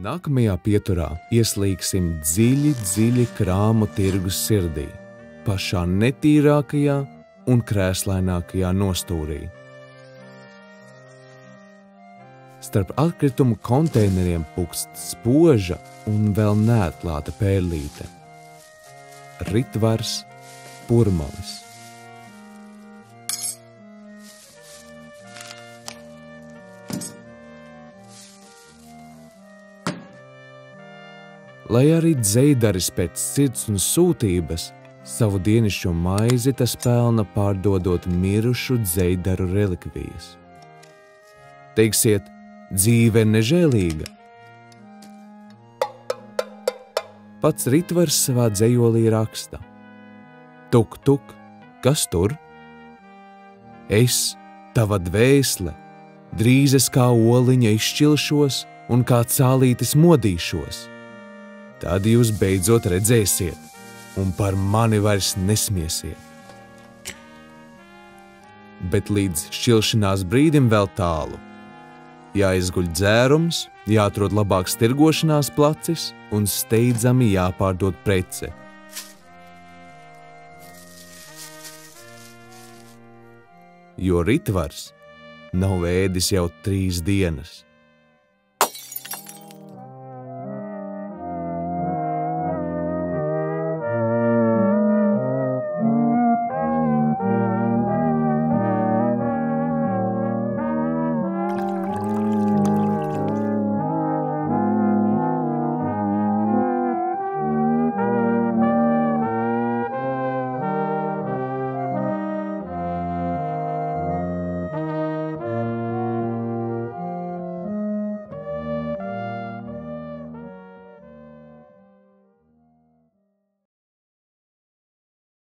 Nākamajā pieturā ieslīgsim dziļi, dziļi krāmu tirgus sirdī, pašā netīrākajā un krēslainākajā nostūrī. Starp atkritumu konteineriem pukst spoža un vēl neatklāta pērlīte. Ritvars Purmalis. Lai arī dzejdaris pēc sirds un sūtības savu dienišķo maizi tas pelna pārdodot mirušu dzejdaru relikvijas. Teiksiet, dzīve ir nežēlīga. Pats Ritvars savā dzejolī raksta: Tuk, tuk, kas tur? Es, tava dvēsle, drīz es kā oliņa izšķilšos un kā cālītis modīšos. Tad jūs beidzot redzēsiet, un par mani vairs nesmiesiet. Bet līdz šķilšanās brīdim vēl tālu. Jāizguļ dzērums, jāatrod labāks tirgošanās placis un steidzami jāpārdod prece. Jo Ritvars nav ēdis jau 3 dienas.